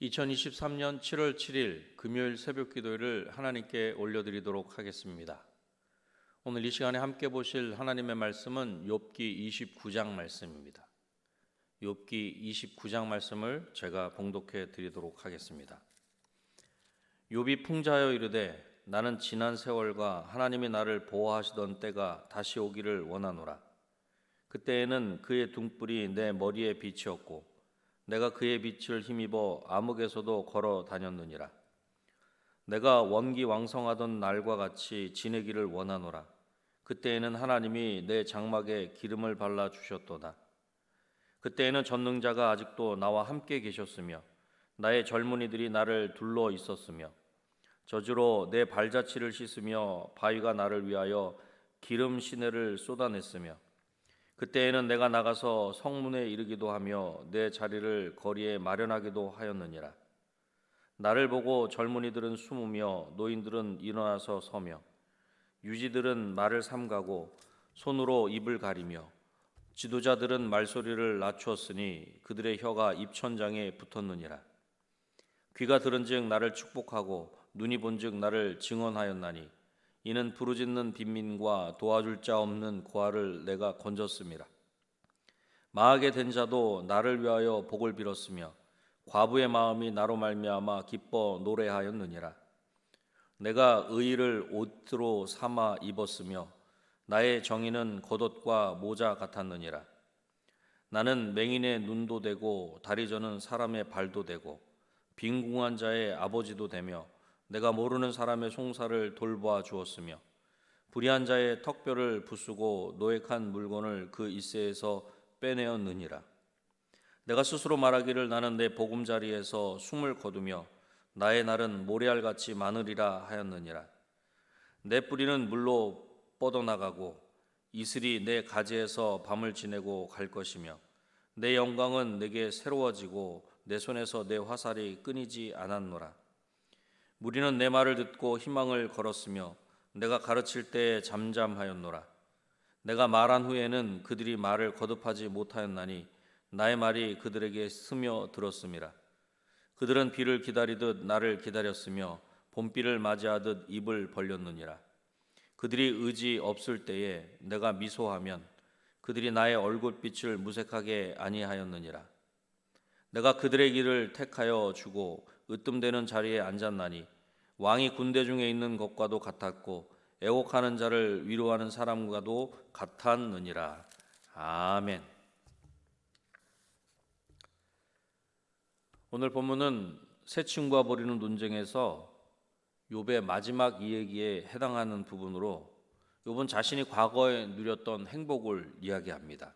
2023년 7월 7일 금요일 새벽 기도를 하나님께 올려드리도록 하겠습니다. 오늘 이 시간에 함께 보실 하나님의 말씀은 욥기 29장 말씀입니다. 욥기 29장 말씀을 제가 봉독해 드리도록 하겠습니다. 욥이 풍자하여 이르되 나는 지난 세월과 하나님이 나를 보호하시던 때가 다시 오기를 원하노라. 그때에는 그의 등불이 내 머리에 빛이었고 내가 그의 빛을 힘입어 암흑에서도 걸어 다녔느니라. 내가 원기왕성하던 날과 같이 지내기를 원하노라. 그때에는 하나님이 내 장막에 기름을 발라 주셨도다. 그때에는 전능자가 아직도 나와 함께 계셨으며 나의 젊은이들이 나를 둘러 있었으며 저주로 내 발자취를 씻으며 바위가 나를 위하여 기름 시내를 쏟아냈으며 그때에는 내가 나가서 성문에 이르기도 하며 내 자리를 거리에 마련하기도 하였느니라. 나를 보고 젊은이들은 숨으며 노인들은 일어나서 서며 유지들은 말을 삼가고 손으로 입을 가리며 지도자들은 말소리를 낮추었으니 그들의 혀가 입천장에 붙었느니라. 귀가 들은즉 나를 축복하고 눈이 본즉 나를 증언하였나니 이는 부르짖는 빈민과 도와줄 자 없는 고아를 내가 건졌음이라. 망하게 된 자도 나를 위하여 복을 빌었으며 과부의 마음이 나로 말미암아 기뻐 노래하였느니라. 내가 의의를 옷으로 삼아 입었으며 나의 정의는 겉옷과 모자 같았느니라. 나는 맹인의 눈도 되고 다리 저는 사람의 발도 되고 빈궁한 자의 아버지도 되며 내가 모르는 사람의 송사를 돌보아 주었으며 불의한 자의 턱뼈를 부수고 노획한 물건을 그 이새에서 빼내었느니라. 내가 스스로 말하기를 나는 내 보금자리에서 숨을 거두며 나의 날은 모래알같이 많으리라 하였느니라. 내 뿌리는 물로 뻗어나가고 이슬이 내 가지에서 밤을 지내고 갈 것이며 내 영광은 내게 새로워지고 내 손에서 내 화살이 끊이지 않았노라. 무리는 내 말을 듣고 희망을 걸었으며 내가 가르칠 때에 잠잠하였노라. 내가 말한 후에는 그들이 말을 거듭하지 못하였나니 나의 말이 그들에게 스며 들었음이라. 그들은 비를 기다리듯 나를 기다렸으며 봄비를 맞이하듯 입을 벌렸느니라. 그들이 의지 없을 때에 내가 미소하면 그들이 나의 얼굴빛을 무색하게 아니하였느니라. 내가 그들의 길을 택하여 주고 으뜸되는 자리에 앉았나니 왕이 군대 중에 있는 것과도 같았고 애곡하는 자를 위로하는 사람과도 같았느니라. 아멘. 오늘 본문은 새 친구와 벌이는 논쟁에서 욥의 마지막 이야기에 해당하는 부분으로 욥은 자신이 과거에 누렸던 행복을 이야기합니다.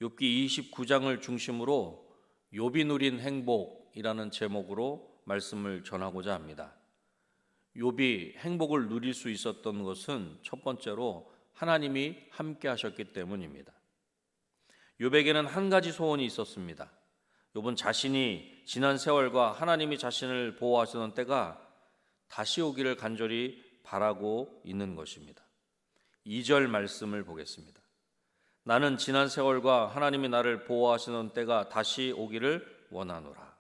욥기 29장을 중심으로 욥이 누린 행복이라는 제목으로 말씀을 전하고자 합니다. 욥이 행복을 누릴 수 있었던 것은 첫 번째로 하나님이 함께 하셨기 때문입니다. 욥에게는 한 가지 소원이 있었습니다. 욥은 자신이 지난 세월과 하나님이 자신을 보호하시던 때가 다시 오기를 간절히 바라고 있는 것입니다. 2절 말씀을 보겠습니다. 나는 지난 세월과 하나님이 나를 보호하시는 때가 다시 오기를 원하노라.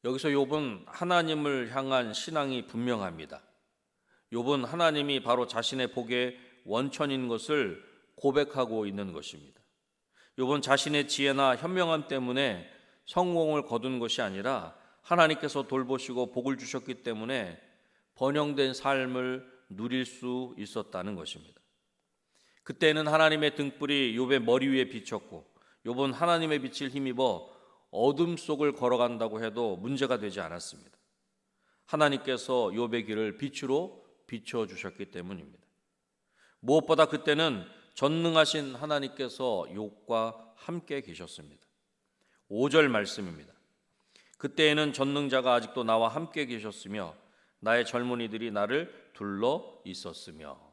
여기서 욥은 하나님을 향한 신앙이 분명합니다. 욥은 하나님이 바로 자신의 복의 원천인 것을 고백하고 있는 것입니다. 욥은 자신의 지혜나 현명함 때문에 성공을 거둔 것이 아니라 하나님께서 돌보시고 복을 주셨기 때문에 번영된 삶을 누릴 수 있었다는 것입니다. 그때는 하나님의 등불이 욥의 머리 위에 비쳤고 욥은 하나님의 빛을 힘입어 어둠 속을 걸어간다고 해도 문제가 되지 않았습니다. 하나님께서 욥의 길을 빛으로 비춰주셨기 때문입니다. 무엇보다 그때는 전능하신 하나님께서 욥과 함께 계셨습니다. 5절 말씀입니다. 그때에는 전능자가 아직도 나와 함께 계셨으며 나의 젊은이들이 나를 둘러 있었으며.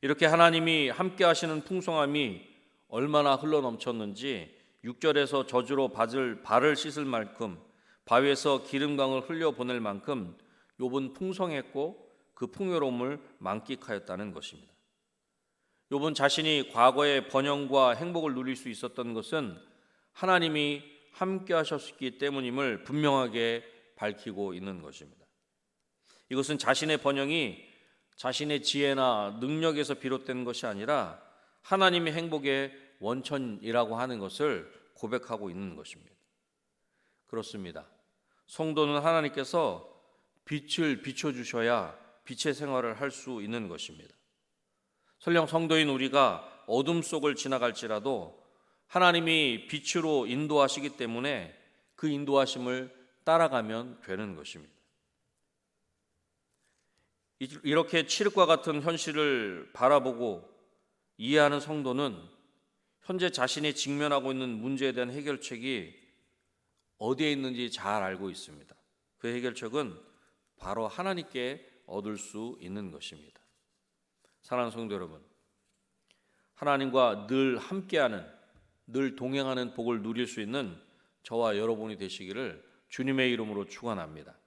이렇게 하나님이 함께 하시는 풍성함이 얼마나 흘러넘쳤는지 6절에서 저주로 발을 씻을 만큼 바위에서 기름강을 흘려보낼 만큼 욥은 풍성했고 그 풍요로움을 만끽하였다는 것입니다. 욥은 자신이 과거의 번영과 행복을 누릴 수 있었던 것은 하나님이 함께 하셨기 때문임을 분명하게 밝히고 있는 것입니다. 이것은 자신의 번영이 자신의 지혜나 능력에서 비롯된 것이 아니라 하나님의 행복의 원천이라고 하는 것을 고백하고 있는 것입니다. 그렇습니다. 성도는 하나님께서 빛을 비춰주셔야 빛의 생활을 할 수 있는 것입니다. 설령 성도인 우리가 어둠 속을 지나갈지라도 하나님이 빛으로 인도하시기 때문에 그 인도하심을 따라가면 되는 것입니다. 이렇게 칠흑과 같은 현실을 바라보고 이해하는 성도는 현재 자신이 직면하고 있는 문제에 대한 해결책이 어디에 있는지 잘 알고 있습니다. 그 해결책은 바로 하나님께 얻을 수 있는 것입니다. 사랑하는 성도 여러분, 하나님과 늘 함께하는, 늘 동행하는 복을 누릴 수 있는 저와 여러분이 되시기를 주님의 이름으로 축원합니다.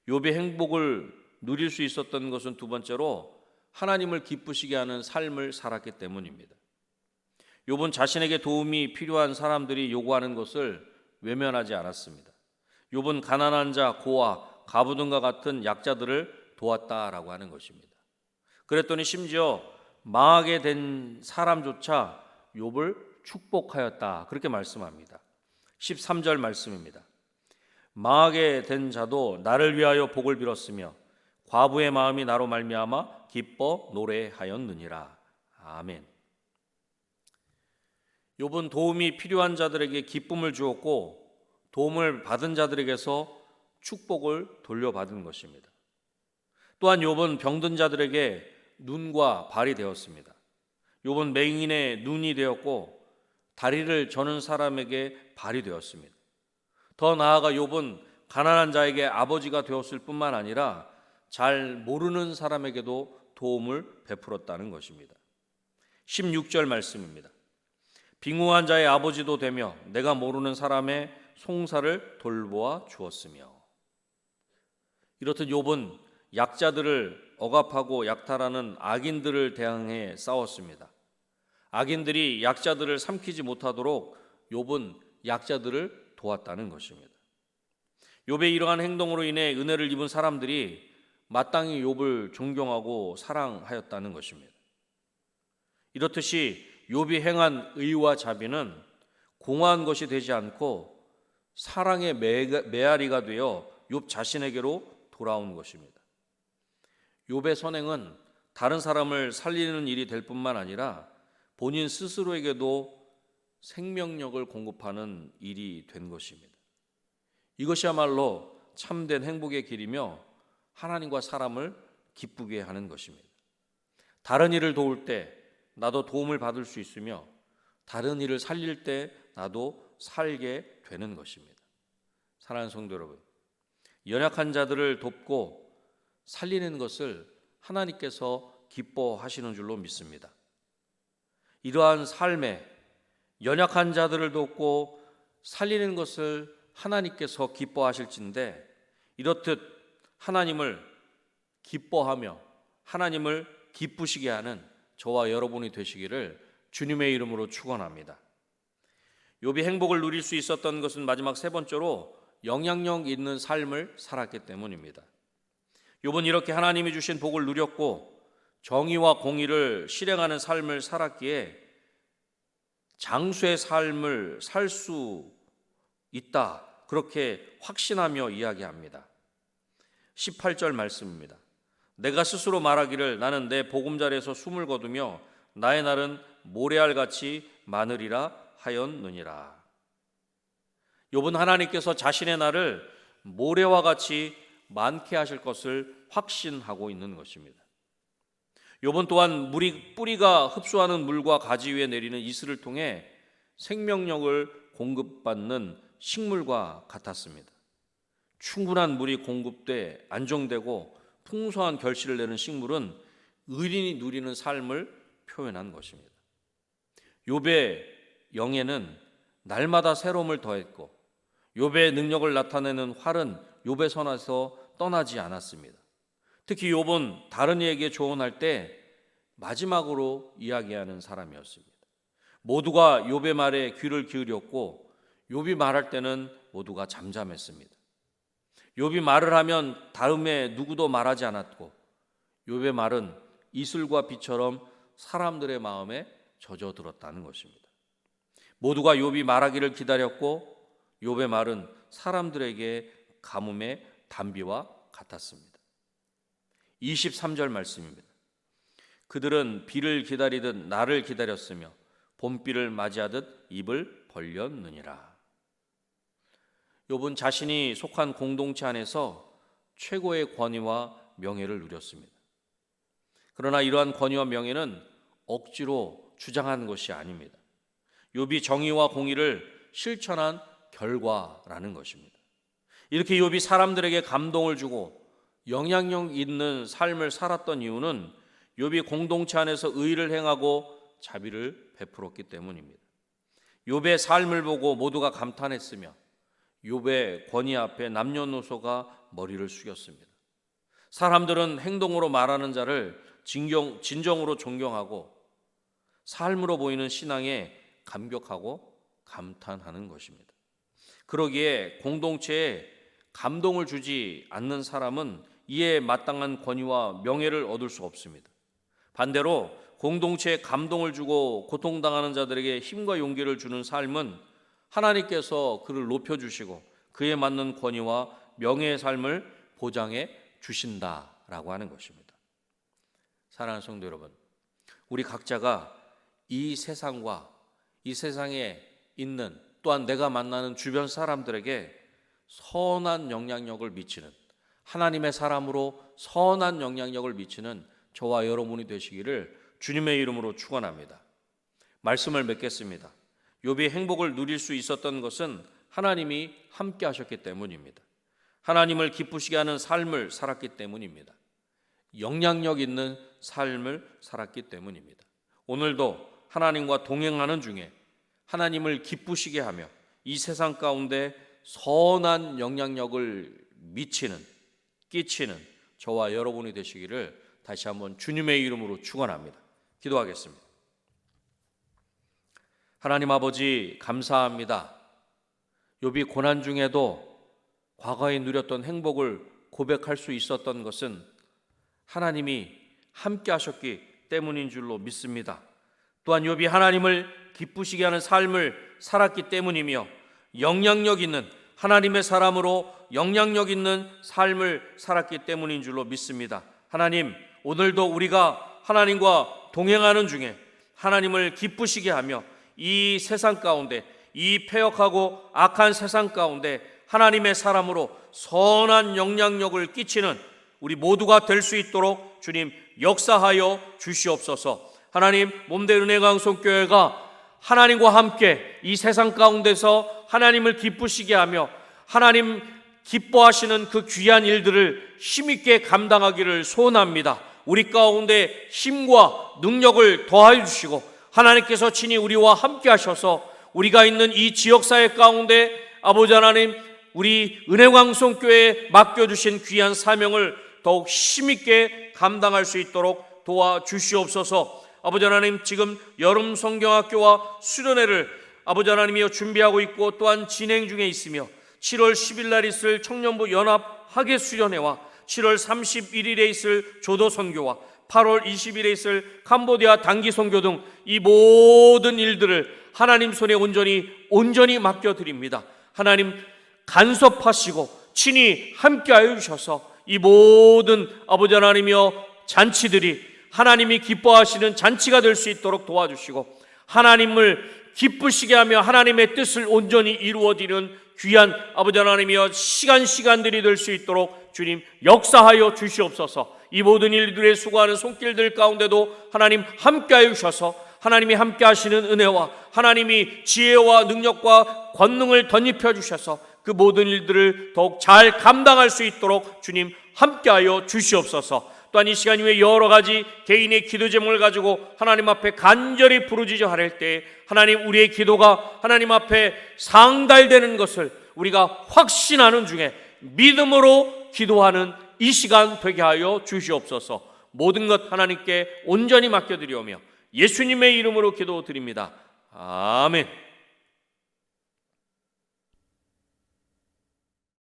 욥의 행복을 누릴 수 있었던 것은 두 번째로 하나님을 기쁘시게 하는 삶을 살았기 때문입니다. 욥은 자신에게 도움이 필요한 사람들이 요구하는 것을 외면하지 않았습니다. 욥은 가난한 자, 고아, 가부등과 같은 약자들을 도왔다라고 하는 것입니다. 그랬더니 심지어 망하게 된 사람조차 욥을 축복하였다, 그렇게 말씀합니다. 13절 말씀입니다. 망하게 된 자도 나를 위하여 복을 빌었으며 과부의 마음이 나로 말미암아 기뻐 노래하였느니라. 아멘. 욥은 도움이 필요한 자들에게 기쁨을 주었고 도움을 받은 자들에게서 축복을 돌려받은 것입니다. 또한 욥은 병든 자들에게 눈과 발이 되었습니다. 욥은 맹인의 눈이 되었고 다리를 저는 사람에게 발이 되었습니다. 더 나아가 욥은 가난한 자에게 아버지가 되었을 뿐만 아니라 잘 모르는 사람에게도 도움을 베풀었다는 것입니다. 16절 말씀입니다. 빙우한 자의 아버지도 되며 내가 모르는 사람의 송사를 돌보아 주었으며. 이렇듯 욥은 약자들을 억압하고 약탈하는 악인들을 대항해 싸웠습니다. 악인들이 약자들을 삼키지 못하도록 욥은 약자들을 도왔다는 것입니다. 욥의 이러한 행동으로 인해 은혜를 입은 사람들이 마땅히 욥을 존경하고 사랑하였다는 것입니다. 이렇듯이 욥이 행한 의와 자비는 공허한 것이 되지 않고 사랑의 메아리가 되어 욥 자신에게로 돌아온 것입니다. 욥의 선행은 다른 사람을 살리는 일이 될 뿐만 아니라 본인 스스로에게도 생명력을 공급하는 일이 된 것입니다. 이것이야말로 참된 행복의 길이며 하나님과 사람을 기쁘게 하는 것입니다. 다른 일을 도울 때 나도 도움을 받을 수 있으며 다른 일을 살릴 때 나도 살게 되는 것입니다. 사랑하는 성도 여러분, 연약한 자들을 돕고 살리는 것을 하나님께서 기뻐하시는 줄로 믿습니다. 이러한 삶에 연약한 자들을 돕고 살리는 것을 하나님께서 기뻐하실진데 이렇듯 하나님을 기뻐하며 하나님을 기쁘시게 하는 저와 여러분이 되시기를 주님의 이름으로 축원합니다. 욥이 행복을 누릴 수 있었던 것은 마지막 세 번째로 영향력 있는 삶을 살았기 때문입니다. 욥은 이렇게 하나님이 주신 복을 누렸고 정의와 공의를 실행하는 삶을 살았기에 장수의 삶을 살 수 있다, 그렇게 확신하며 이야기합니다. 18절 말씀입니다. 내가 스스로 말하기를 나는 내 보금자리에서 숨을 거두며 나의 날은 모래알같이 많으리라 하였느니라. 욥은 하나님께서 자신의 날을 모래와 같이 많게 하실 것을 확신하고 있는 것입니다. 욥은 또한 뿌리가 흡수하는 물과 가지 위에 내리는 이슬을 통해 생명력을 공급받는 식물과 같았습니다. 충분한 물이 공급돼 안정되고 풍성한 결실을 내는 식물은 의인이 누리는 삶을 표현한 것입니다. 욥의 영에는 날마다 새로움을 더했고 욥의 능력을 나타내는 활은 욥의 손에서 떠나지 않았습니다. 특히 욥은 다른 이에게 조언할 때 마지막으로 이야기하는 사람이었습니다. 모두가 욥의 말에 귀를 기울였고 욥이 말할 때는 모두가 잠잠했습니다. 욥이 말을 하면 다음에 누구도 말하지 않았고 욥의 말은 이슬과 비처럼 사람들의 마음에 젖어들었다는 것입니다. 모두가 욥이 말하기를 기다렸고 욥의 말은 사람들에게 가뭄의 단비와 같았습니다. 23절 말씀입니다. 그들은 비를 기다리듯 나를 기다렸으며 봄비를 맞이하듯 입을 벌렸느니라. 욥은 자신이 속한 공동체 안에서 최고의 권위와 명예를 누렸습니다. 그러나 이러한 권위와 명예는 억지로 주장한 것이 아닙니다. 욥이 정의와 공의를 실천한 결과라는 것입니다. 이렇게 욥이 사람들에게 감동을 주고 영향력 있는 삶을 살았던 이유는 욥이 공동체 안에서 의를 행하고 자비를 베풀었기 때문입니다. 욥의 삶을 보고 모두가 감탄했으며 욥의 권위 앞에 남녀노소가 머리를 숙였습니다. 사람들은 행동으로 말하는 자를 진정으로 존경하고 삶으로 보이는 신앙에 감격하고 감탄하는 것입니다. 그러기에 공동체에 감동을 주지 않는 사람은 이에 마땅한 권위와 명예를 얻을 수 없습니다. 반대로 공동체에 감동을 주고 고통당하는 자들에게 힘과 용기를 주는 삶은 하나님께서 그를 높여주시고 그에 맞는 권위와 명예의 삶을 보장해 주신다라고 하는 것입니다. 사랑하는 성도 여러분, 우리 각자가 이 세상과 이 세상에 있는 또한 내가 만나는 주변 사람들에게 선한 영향력을 미치는, 하나님의 사람으로 선한 영향력을 미치는 저와 여러분이 되시기를 주님의 이름으로 축원합니다. 말씀을 맺겠습니다. 욥이 행복을 누릴 수 있었던 것은 하나님이 함께 하셨기 때문입니다. 하나님을 기쁘시게 하는 삶을 살았기 때문입니다. 영향력 있는 삶을 살았기 때문입니다. 오늘도 하나님과 동행하는 중에 하나님을 기쁘시게 하며 이 세상 가운데 선한 영향력을 끼치는 저와 여러분이 되시기를 다시 한번 주님의 이름으로 축원합니다. 기도하겠습니다. 하나님 아버지 감사합니다. 욥이 고난 중에도 과거에 누렸던 행복을 고백할 수 있었던 것은 하나님이 함께 하셨기 때문인 줄로 믿습니다. 또한 욥이 하나님을 기쁘시게 하는 삶을 살았기 때문이며 영향력 있는 하나님의 사람으로 영향력 있는 삶을 살았기 때문인 줄로 믿습니다. 하나님, 오늘도 우리가 하나님과 동행하는 중에 하나님을 기쁘시게 하며 이 세상 가운데, 이 패역하고 악한 세상 가운데 하나님의 사람으로 선한 영향력을 끼치는 우리 모두가 될 수 있도록 주님 역사하여 주시옵소서. 하나님, 몸된 은혜강성교회가 하나님과 함께 이 세상 가운데서 하나님을 기쁘시게 하며 하나님 기뻐하시는 그 귀한 일들을 힘있게 감당하기를 소원합니다. 우리 가운데 힘과 능력을 더하여 주시고 하나님께서 친히 우리와 함께 하셔서 우리가 있는 이 지역사회 가운데 아버지 하나님, 우리 은혜광송교회에 맡겨주신 귀한 사명을 더욱 힘있게 감당할 수 있도록 도와주시옵소서. 아버지 하나님, 지금 여름 성경학교와 수련회를 아버지 하나님이여 준비하고 있고 또한 진행 중에 있으며 7월 10일 날 있을 청년부 연합 학예 수련회와 7월 31일에 있을 조도 선교와 8월 20일에 있을 캄보디아 단기 선교 등 이 모든 일들을 하나님 손에 온전히 맡겨드립니다. 하나님 간섭하시고 친히 함께하여 주셔서 이 모든 아버지 하나님이여 잔치들이 하나님이 기뻐하시는 잔치가 될 수 있도록 도와주시고 하나님을 기쁘시게 하며 하나님의 뜻을 온전히 이루어지는 귀한 아버지 하나님이여 시간들이 될 수 있도록 주님 역사하여 주시옵소서. 이 모든 일들에 수고하는 손길들 가운데도 하나님 함께하여 주셔서 하나님이 함께 하시는 은혜와 하나님이 지혜와 능력과 권능을 덧입혀 주셔서 그 모든 일들을 더욱 잘 감당할 수 있도록 주님 함께하여 주시옵소서. 또한 이 시간 이후에 여러 가지 개인의 기도 제목을 가지고 하나님 앞에 간절히 부르짖어 하릴 때 하나님, 우리의 기도가 하나님 앞에 상달되는 것을 우리가 확신하는 중에 믿음으로 기도하는 이 시간 되게 하여 주시옵소서. 모든 것 하나님께 온전히 맡겨드리오며 예수님의 이름으로 기도드립니다. 아멘.